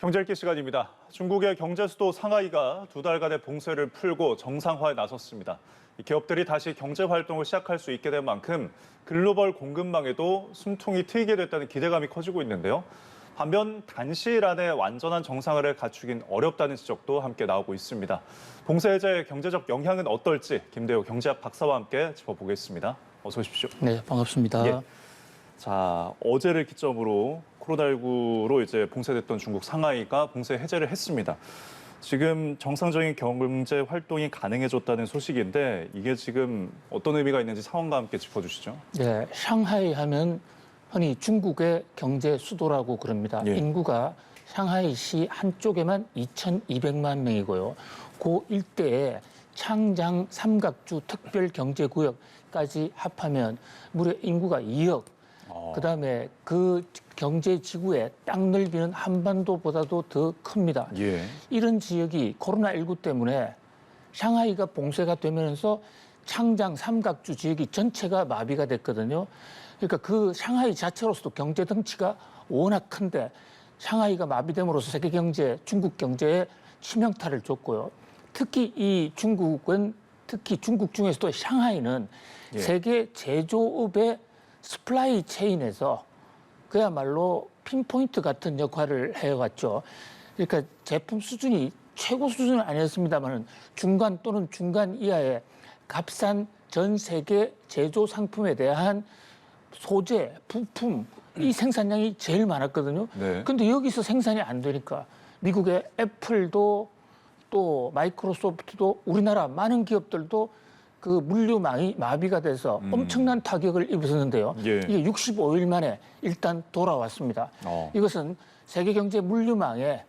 경제 읽기 시간입니다. 중국의 경제 수도 상하이가 두 달간의 봉쇄를 풀고 정상화에 나섰습니다. 기업들이 다시 경제 활동을 시작할 수 있게 된 만큼 글로벌 공급망에도 숨통이 트이게 됐다는 기대감이 커지고 있는데요. 반면 단시일 안에 완전한 정상화를 갖추긴 어렵다는 지적도 함께 나오고 있습니다. 봉쇄 해제의 경제적 영향은 어떨지 김대호 경제학 박사와 함께 짚어보겠습니다. 어서 오십시오. 네, 반갑습니다. 예. 자, 어제를 기점으로 코로나19로 이제 봉쇄됐던 중국 상하이가 봉쇄 해제를 했습니다. 지금 정상적인 경제 활동이 가능해졌다는 소식인데 이게 지금 어떤 의미가 있는지 상황과 함께 짚어주시죠. 네, 상하이 하면 흔히 중국의 경제 수도라고 그럽니다. 예. 인구가 상하이시 한쪽에만 2,200만 명이고요. 그 일대에 창장 삼각주 특별경제구역까지 합하면 무려 인구가 2억. 그다음에 그 경제 지구의 땅 넓이는 한반도보다도 더 큽니다. 예. 이런 지역이 코로나19 때문에 상하이가 봉쇄가 되면서 창장 삼각주 지역이 전체가 마비가 됐거든요. 그러니까 그 상하이 자체로서도 경제 덩치가 워낙 큰데 상하이가 마비됨으로써 세계 경제, 중국 경제에 치명타를 줬고요. 특히 이 중국은 특히 중국 중에서도 상하이는 예. 세계 제조업의 스플라이 체인에서 그야말로 핀포인트 같은 역할을 해왔죠. 그러니까 제품 수준이 최고 수준은 아니었습니다만 중간 또는 중간 이하의 값싼 전 세계 제조 상품에 대한 소재, 부품, 이 생산량이 제일 많았거든요. 네. 근데 여기서 생산이 안 되니까 미국의 애플도 또 마이크로소프트도 우리나라 많은 기업들도 그 물류망이 마비가 돼서 엄청난 타격을 입었는데요. 예. 이게 65일 만에 일단 돌아왔습니다. 이것은 세계 경제 물류망에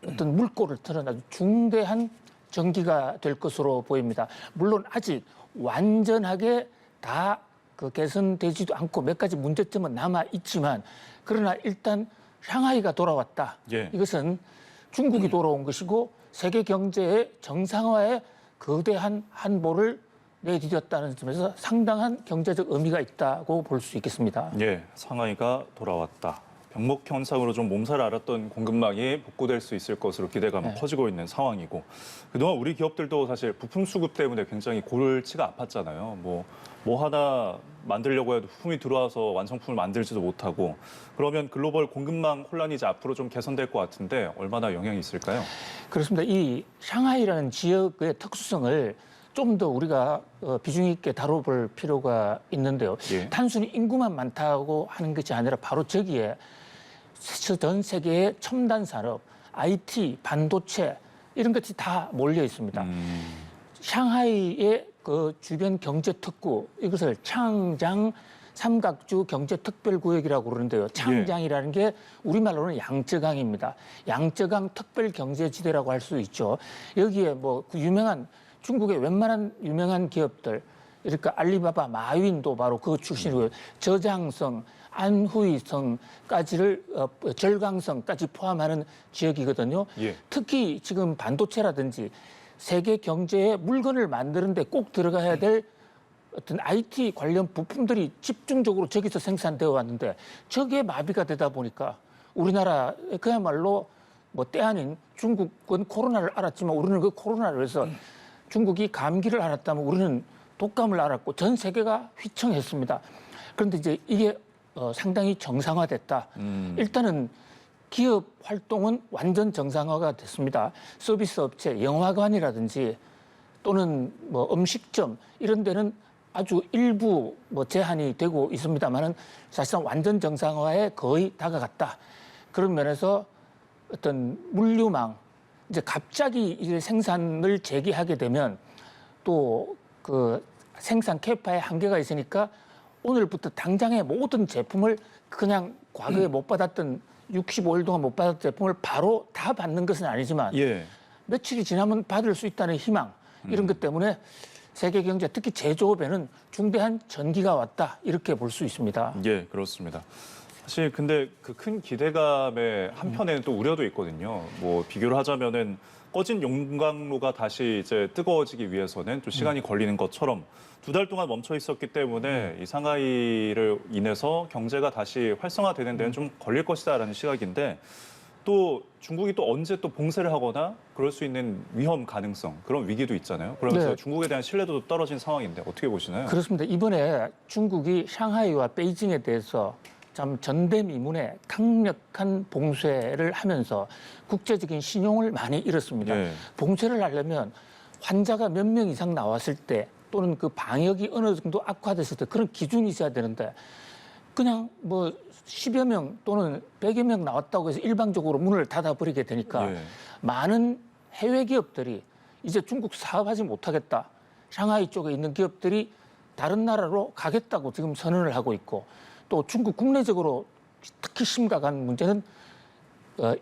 어떤 물꼬를 트는 아주 중대한 전기가 될 것으로 보입니다. 물론 아직 완전하게 다 그 개선되지도 않고 몇 가지 문제점은 남아 있지만 그러나 일단 상하이가 돌아왔다. 예. 이것은 중국이 돌아온 것이고 세계 경제의 정상화에 거대한 한보를 내디뎠다는 점에서 상당한 경제적 의미가 있다고 볼 수 있겠습니다. 예, 상하이가 돌아왔다. 병목 현상으로 좀 몸살을 앓았던 공급망이 복구될 수 있을 것으로 기대감은 커지고 있는 상황이고 그동안 우리 기업들도 사실 부품 수급 때문에 굉장히 골치가 아팠잖아요. 뭐 하나 만들려고 해도 부품이 들어와서 완성품을 만들지도 못하고 그러면 글로벌 공급망 혼란이 이제 앞으로 좀 개선될 것 같은데 얼마나 영향이 있을까요? 그렇습니다. 이 상하이라는 지역의 특수성을 좀 더 우리가 비중 있게 다뤄볼 필요가 있는데요. 예. 단순히 인구만 많다고 하는 것이 아니라 바로 저기에 전 세계의 첨단 산업, IT, 반도체 이런 것이 다 몰려 있습니다. 샹하이의 그 주변 경제 특구 이것을 창장 삼각주 경제특별구역이라고 그러는데요. 창장이라는 게 우리말로는 양쯔강입니다. 양쯔강 특별경제지대라고 할 수 있죠. 여기에 뭐 그 유명한 중국의 웬만한 유명한 기업들, 그러니까 알리바바, 마윈도 바로 그 출신이고요. 저장성, 안후이성까지를 절강성까지 포함하는 지역이거든요. 예. 특히 지금 반도체라든지 세계 경제에 물건을 만드는데 꼭 들어가야 될 어떤 IT 관련 부품들이 집중적으로 저기서 생산되어 왔는데 저게 마비가 되다 보니까 우리나라 그야말로 뭐 때 아닌 중국은 코로나를 알았지만 우리는 그 코로나를 해서 중국이 감기를 앓았다면 우리는 독감을 앓았고 전 세계가 휘청했습니다. 그런데 이제 이게 상당히 정상화됐다. 일단은 기업 활동은 완전 정상화가 됐습니다. 서비스 업체, 영화관이라든지 또는 뭐 음식점 이런 데는 아주 일부 뭐 제한이 되고 있습니다만은 사실상 완전 정상화에 거의 다가갔다. 그런 면에서 어떤 물류망 이제 갑자기 이제 생산을 재개하게 되면 또 그 생산 캐파에 한계가 있으니까 오늘부터 당장의 모든 제품을 그냥 과거에 못 받았던 65일 동안 못 받았던 제품을 바로 다 받는 것은 아니지만 예. 며칠이 지나면 받을 수 있다는 희망 이런 것 때문에 세계 경제 특히 제조업에는 중대한 전기가 왔다 이렇게 볼 수 있습니다. 예, 그렇습니다. 사실 근데 그 큰 기대감의 한편에는 또 우려도 있거든요. 뭐 비교를 하자면은 꺼진 용광로가 다시 이제 뜨거워지기 위해서는 좀 시간이 걸리는 것처럼 두 달 동안 멈춰 있었기 때문에 이 상하이를 인해서 경제가 다시 활성화되는 데는 좀 걸릴 것이다라는 시각인데 또 중국이 또 언제 또 봉쇄를 하거나 그럴 수 있는 위험 가능성, 그런 위기도 있잖아요. 그러면서 네. 중국에 대한 신뢰도도 떨어진 상황인데 어떻게 보시나요? 그렇습니다. 이번에 중국이 샹하이와 베이징에 대해서 참 전대미문의 강력한 봉쇄를 하면서 국제적인 신용을 많이 잃었습니다. 예. 봉쇄를 하려면 환자가 몇 명 이상 나왔을 때 또는 그 방역이 어느 정도 악화됐을 때 그런 기준이 있어야 되는데 그냥 뭐 10여 명 또는 100여 명 나왔다고 해서 일방적으로 문을 닫아버리게 되니까 예. 많은 해외 기업들이 이제 중국 사업하지 못하겠다. 샹하이 쪽에 있는 기업들이 다른 나라로 가겠다고 지금 선언을 하고 있고 또 중국 국내적으로 특히 심각한 문제는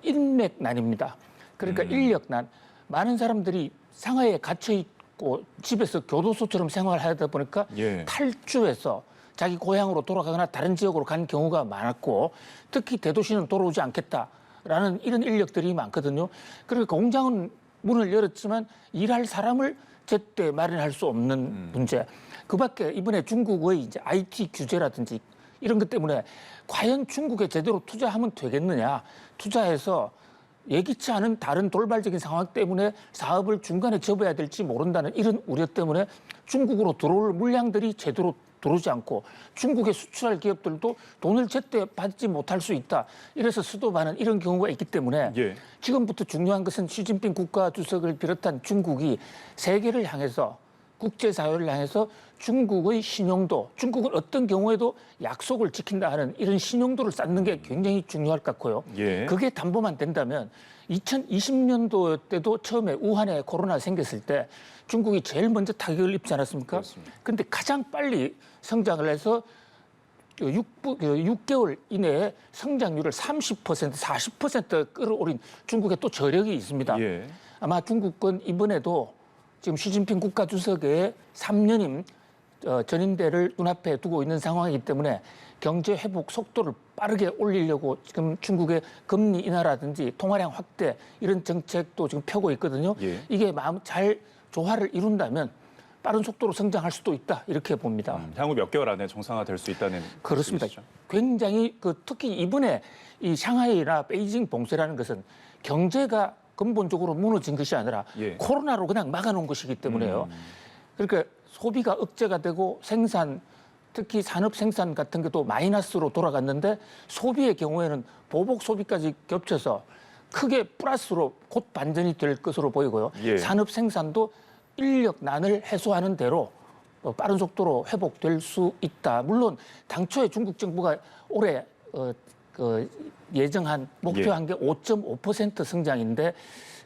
인맥난입니다. 그러니까 인력난. 많은 사람들이 상하이에 갇혀 있고 집에서 교도소처럼 생활하다 보니까 예. 탈주해서 자기 고향으로 돌아가거나 다른 지역으로 간 경우가 많았고 특히 대도시는 돌아오지 않겠다라는 이런 인력들이 많거든요. 그러니까 공장은 문을 열었지만 일할 사람을 제때 마련할 수 없는 문제. 그밖에 이번에 중국의 이제 IT 규제라든지 이런 것 때문에 과연 중국에 제대로 투자하면 되겠느냐. 투자해서 예기치 않은 다른 돌발적인 상황 때문에 사업을 중간에 접어야 될지 모른다는 이런 우려 때문에 중국으로 들어올 물량들이 제대로 들어오지 않고 중국에 수출할 기업들도 돈을 제때 받지 못할 수 있다. 이래서 수도반은 이런 경우가 있기 때문에 예. 지금부터 중요한 것은 시진핑 국가주석을 비롯한 중국이 세계를 향해서 국제사회를 향해서 중국의 신용도, 중국은 어떤 경우에도 약속을 지킨다 하는 이런 신용도를 쌓는 게 굉장히 중요할 것 같고요. 예. 그게 담보만 된다면 2020년도 때도 처음에 우한에 코로나 생겼을 때 중국이 제일 먼저 타격을 입지 않았습니까? 그런데 가장 빨리 성장을 해서 6개월 이내에 성장률을 30%, 40% 끌어올린 중국에 또 저력이 있습니다. 예. 아마 중국은 이번에도 지금 시진핑 국가주석의 3년임 전임대를 눈앞에 두고 있는 상황이기 때문에 경제 회복 속도를 빠르게 올리려고 지금 중국의 금리 인하라든지 통화량 확대 이런 정책도 지금 펴고 있거든요. 예. 이게 마음 잘 조화를 이룬다면 빠른 속도로 성장할 수도 있다 이렇게 봅니다. 향후 몇 개월 안에 정상화될 수 있다는 그렇습니다. 말씀이시죠? 굉장히 특히 이번에 이 샹하이나 베이징 봉쇄라는 것은 경제가 근본적으로 무너진 것이 아니라 예. 코로나로 그냥 막아놓은 것이기 때문에요. 그러니까 소비가 억제가 되고 생산, 특히 산업 생산 같은 것도 마이너스로 돌아갔는데 소비의 경우에는 보복 소비까지 겹쳐서 크게 플러스로 곧 반전이 될 것으로 보이고요. 예. 산업 생산도 인력난을 해소하는 대로 빠른 속도로 회복될 수 있다. 물론 당초에 중국 정부가 올해 예정한 목표한 게 5.5% 성장인데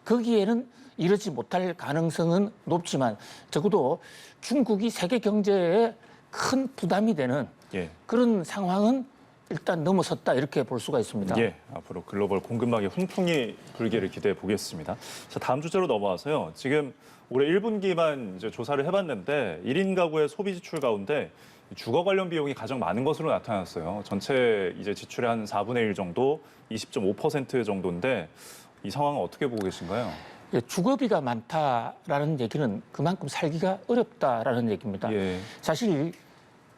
거기에는 이르지 못할 가능성은 높지만 적어도 중국이 세계 경제에 큰 부담이 되는 예. 그런 상황은 일단 넘어섰다 이렇게 볼 수가 있습니다. 예, 앞으로 글로벌 공급망의 훈풍이 불기를 기대해 보겠습니다. 자, 다음 주제로 넘어와서요. 지금 올해 1분기만 이제 조사를 해봤는데 1인 가구의 소비 지출 가운데 주거 관련 비용이 가장 많은 것으로 나타났어요. 전체 이제 지출의 한 4분의 1 정도, 20.5% 정도인데 이 상황은 어떻게 보고 계신가요? 예, 주거비가 많다라는 얘기는 그만큼 살기가 어렵다라는 얘기입니다. 예. 사실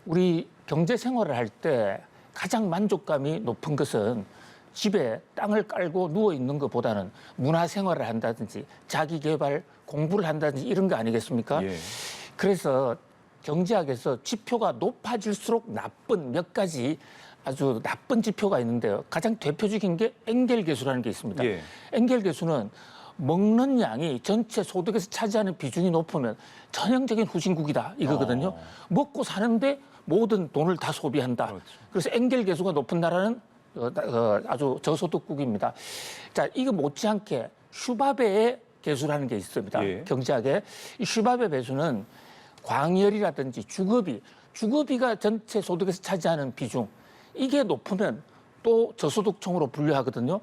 우리 경제 생활을 할 때 가장 만족감이 높은 것은 집에 땅을 깔고 누워 있는 것보다는 문화 생활을 한다든지 자기 개발, 공부를 한다든지 이런 거 아니겠습니까? 예. 그래서 경제학에서 지표가 높아질수록 나쁜 몇 가지 아주 나쁜 지표가 있는데요. 가장 대표적인 게 엥겔 계수라는 게 있습니다. 예. 엥겔 계수는 먹는 양이 전체 소득에서 차지하는 비중이 높으면 전형적인 후진국이다 이거거든요. 먹고 사는데 모든 돈을 다 소비한다. 그렇죠. 그래서 엥겔 계수가 높은 나라는 아주 저소득국입니다. 자, 이거 못지않게 슈바베의 계수라는 게 있습니다. 예. 경제학에 이 슈바베 배수는 광열이라든지 주거비가 전체 소득에서 차지하는 비중 이게 높으면 또 저소득층으로 분류하거든요.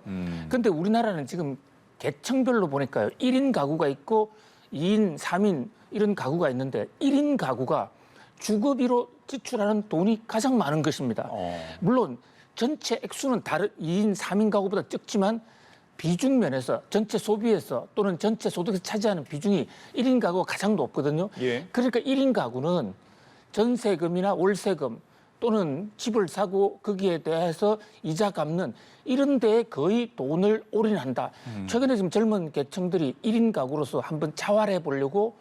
그런데 우리나라는 지금 계층별로 보니까요. 1인 가구가 있고 2인, 3인 이런 가구가 있는데 1인 가구가 주거비로 지출하는 돈이 가장 많은 것입니다. 물론 전체 액수는 다른 2인, 3인 가구보다 적지만 비중 면에서 전체 소비에서 또는 전체 소득에서 차지하는 비중이 1인 가구가 가장 높거든요. 예. 그러니까 1인 가구는 전세금이나 월세금 또는 집을 사고 거기에 대해서 이자 갚는 이런 데에 거의 돈을 올인한다. 최근에 지금 젊은 계층들이 1인 가구로서 한번 자활해 보려고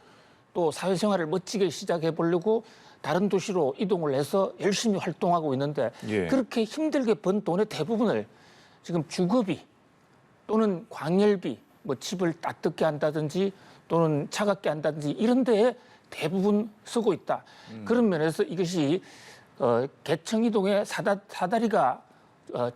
또 사회생활을 멋지게 시작해 보려고 다른 도시로 이동을 해서 열심히 활동하고 있는데 예. 그렇게 힘들게 번 돈의 대부분을 지금 주거비 또는 광열비, 뭐 집을 따뜻게 한다든지 또는 차갑게 한다든지 이런 데에 대부분 쓰고 있다. 그런 면에서 이것이 계층 이동의 사다리가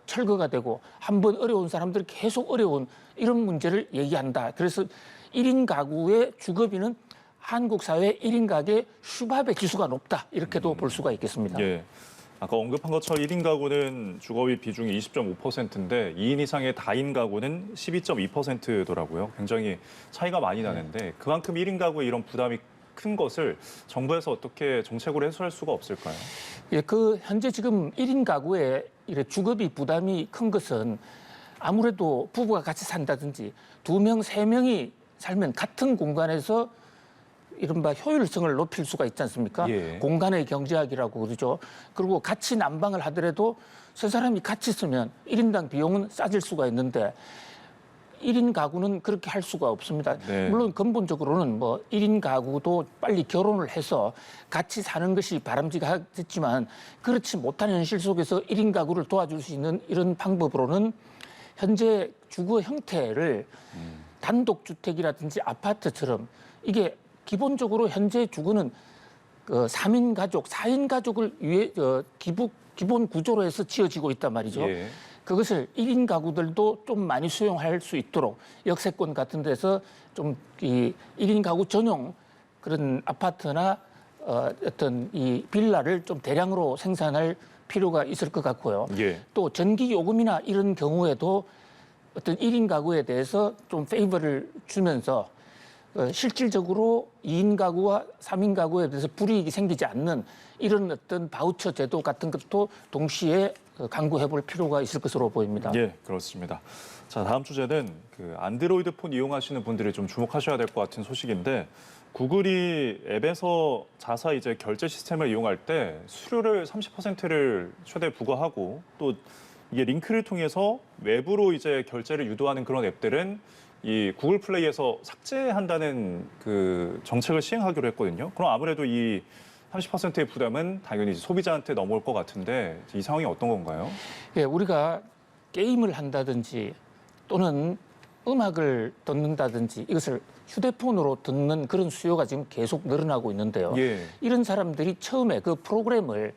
철거가 되고 한번 어려운 사람들이 계속 어려운 이런 문제를 얘기한다. 그래서 1인 가구의 주거비는 한국 사회 1인 가구의 슈밥의 지수가 높다. 이렇게도 볼 수가 있겠습니다. 예. 아까 언급한 것처럼 1인 가구는 주거비 비중이 20.5%인데 2인 이상의 다인 가구는 12.2%더라고요. 굉장히 차이가 많이 나는데 그만큼 1인 가구의 이런 부담이 큰 것을 정부에서 어떻게 정책으로 해소할 수가 없을까요? 예, 그 현재 지금 1인 가구의 이래 주거비 부담이 큰 것은 아무래도 부부가 같이 산다든지 2명, 3명이 살면 같은 공간에서 이른바 효율성을 높일 수가 있지 않습니까? 예. 공간의 경제학이라고 그러죠. 그리고 같이 난방을 하더라도 세 사람이 같이 쓰면 1인당 비용은 싸질 수가 있는데 1인 가구는 그렇게 할 수가 없습니다. 네. 물론 근본적으로는 뭐 1인 가구도 빨리 결혼을 해서 같이 사는 것이 바람직하겠지만 그렇지 못한 현실 속에서 1인 가구를 도와줄 수 있는 이런 방법으로는 현재 주거 형태를 단독주택이라든지 아파트처럼 이게 기본적으로 현재 주거는 3인 가족, 4인 가족을 위해 기본 구조로 해서 지어지고 있단 말이죠. 예. 그것을 1인 가구들도 좀 많이 수용할 수 있도록 역세권 같은 데서 좀 이 1인 가구 전용 그런 아파트나 어떤 이 빌라를 좀 대량으로 생산할 필요가 있을 것 같고요. 예. 또 전기 요금이나 이런 경우에도 어떤 1인 가구에 대해서 좀 페이버를 주면서 실질적으로 2인 가구와 3인 가구에 대해서 불이익이 생기지 않는 이런 어떤 바우처 제도 같은 것도 동시에 강구해 볼 필요가 있을 것으로 보입니다. 예, 그렇습니다. 자, 다음 주제는 그 안드로이드 폰 이용하시는 분들이 좀 주목하셔야 될 것 같은 소식인데 구글이 앱에서 자사 이제 결제 시스템을 이용할 때 수수료를 30%를 최대 부과하고 또 이게 링크를 통해서 외부로 이제 결제를 유도하는 그런 앱들은 이 구글 플레이에서 삭제한다는 그 정책을 시행하기로 했거든요. 그럼 아무래도 이 30%의 부담은 당연히 소비자한테 넘어올 것 같은데 이 상황이 어떤 건가요? 예, 우리가 게임을 한다든지 또는 음악을 듣는다든지 이것을 휴대폰으로 듣는 그런 수요가 지금 계속 늘어나고 있는데요. 예. 이런 사람들이 처음에 그 프로그램을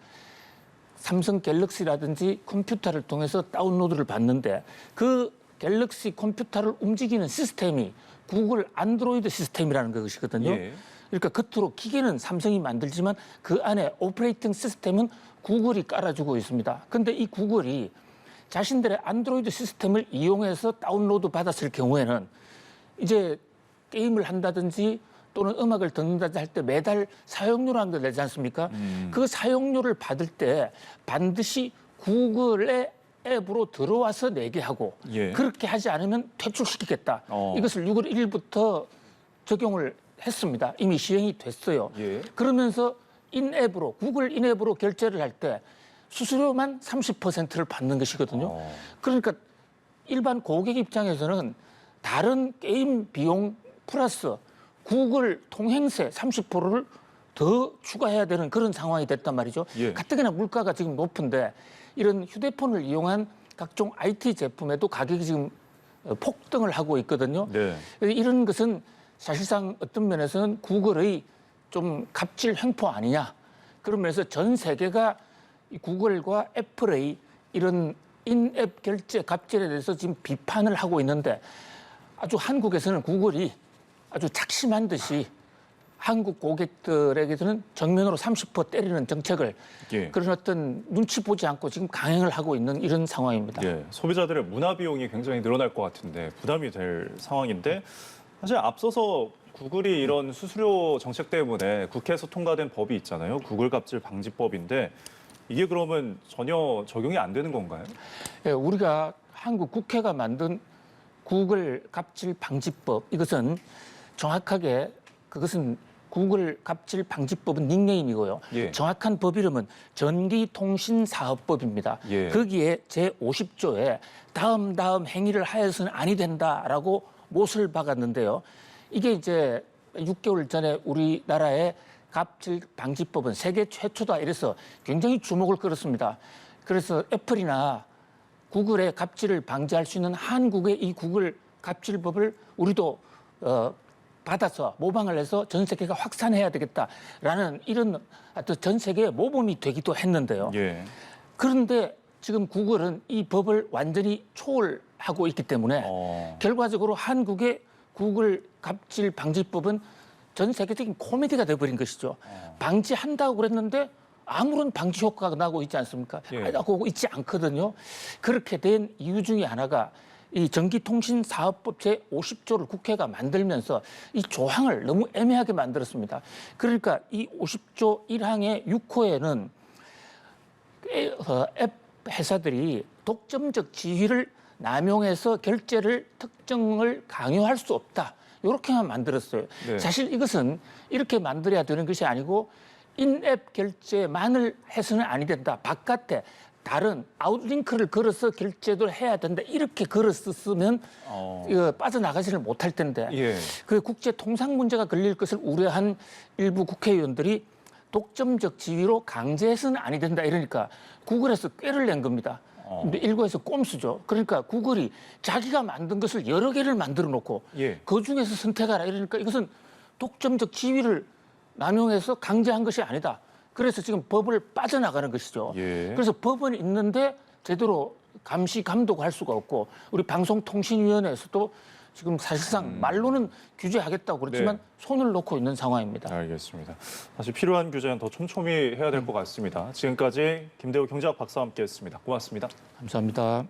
삼성 갤럭시라든지 컴퓨터를 통해서 다운로드를 받는데 그 갤럭시 컴퓨터를 움직이는 시스템이 구글 안드로이드 시스템이라는 것이거든요. 예. 그러니까 겉으로 기계는 삼성이 만들지만 그 안에 오퍼레이팅 시스템은 구글이 깔아주고 있습니다. 그런데 이 구글이 자신들의 안드로이드 시스템을 이용해서 다운로드 받았을 경우에는 이제 게임을 한다든지 또는 음악을 듣는다든지 할 때 매달 사용료라는 걸 내지 않습니까? 그 사용료를 받을 때 반드시 구글의 앱으로 들어와서 내게 하고 예. 그렇게 하지 않으면 퇴출시키겠다. 이것을 6월 1일부터 적용을 했습니다. 이미 시행이 됐어요. 예. 그러면서 인앱으로 구글 인앱으로 결제를 할 때 수수료만 30%를 받는 것이거든요. 그러니까 일반 고객 입장에서는 다른 게임 비용 플러스 구글 통행세 30%를 더 추가해야 되는 그런 상황이 됐단 말이죠. 예. 가뜩이나 물가가 지금 높은데 이런 휴대폰을 이용한 각종 IT 제품에도 가격이 지금 폭등을 하고 있거든요. 네. 이런 것은 사실상 어떤 면에서는 구글의 좀 갑질 횡포 아니냐. 그런 면에서 전 세계가 이 구글과 애플의 이런 인앱 결제 갑질에 대해서 지금 비판을 하고 있는데 아주 한국에서는 구글이 아주 작심한 듯이 한국 고객들에게서는 정면으로 30% 때리는 정책을 예. 그런 어떤 눈치 보지 않고 지금 강행을 하고 있는 이런 상황입니다. 예. 소비자들의 문화 비용이 굉장히 늘어날 것 같은데 부담이 될 상황인데 사실 앞서서 구글이 이런 수수료 정책 때문에 국회에서 통과된 법이 있잖아요. 구글 갑질 방지법인데 이게 그러면 전혀 적용이 안 되는 건가요? 예, 우리가 한국 국회가 만든 구글 갑질 방지법 이것은 정확하게 그것은 구글 갑질 방지법은 닉네임이고요. 예. 정확한 법 이름은 전기통신사업법입니다. 예. 거기에 제50조에 다음 행위를 하여서는 아니 된다라고 못을 박았는데요. 이게 이제 6개월 전에 우리나라의 갑질 방지법은 세계 최초다 이래서 굉장히 주목을 끌었습니다. 그래서 애플이나 구글의 갑질을 방지할 수 있는 한국의 이 구글 갑질법을 우리도 받아서 모방을 해서 전 세계가 확산해야 되겠다라는 이런 전 세계의 모범이 되기도 했는데요. 예. 그런데 지금 구글은 이 법을 완전히 초월하고 있기 때문에 결과적으로 한국의 구글 갑질 방지법은 전 세계적인 코미디가 돼버린 것이죠. 방지한다고 그랬는데 아무런 방지 효과가 나고 있지 않습니까? 예. 나고 있지 않거든요. 그렇게 된 이유 중에 하나가 이 전기통신사업법 제50조를 국회가 만들면서 이 조항을 너무 애매하게 만들었습니다. 그러니까 이 50조 1항의 6호에는 앱 회사들이 독점적 지위를 남용해서 결제를 특정을 강요할 수 없다. 이렇게만 만들었어요. 네. 사실 이것은 이렇게 만들어야 되는 것이 아니고 인앱 결제만을 해서는 아니 된다. 바깥에 다른 아웃링크를 걸어서 결제도 해야 된다. 이렇게 걸었으면 이거 빠져나가지를 못할 텐데 예. 그 국제 통상 문제가 걸릴 것을 우려한 일부 국회의원들이 독점적 지위로 강제해서는 아니 된다. 이러니까 구글에서 꾀를 낸 겁니다. 근데 일부에서 꼼수죠. 그러니까 구글이 자기가 만든 것을 여러 개를 만들어 놓고 예. 그 중에서 선택하라 이러니까 이것은 독점적 지위를 남용해서 강제한 것이 아니다. 그래서 지금 법을 빠져나가는 것이죠. 예. 그래서 법은 있는데 제대로 감시 감독할 수가 없고 우리 방송통신위원회에서도 지금 사실상 말로는 규제하겠다고 그렇지만 네. 손을 놓고 있는 상황입니다. 알겠습니다. 사실 필요한 규제는 더 촘촘히 해야 될 것 같습니다. 지금까지 김대우 경제학 박사와 함께했습니다. 고맙습니다. 감사합니다.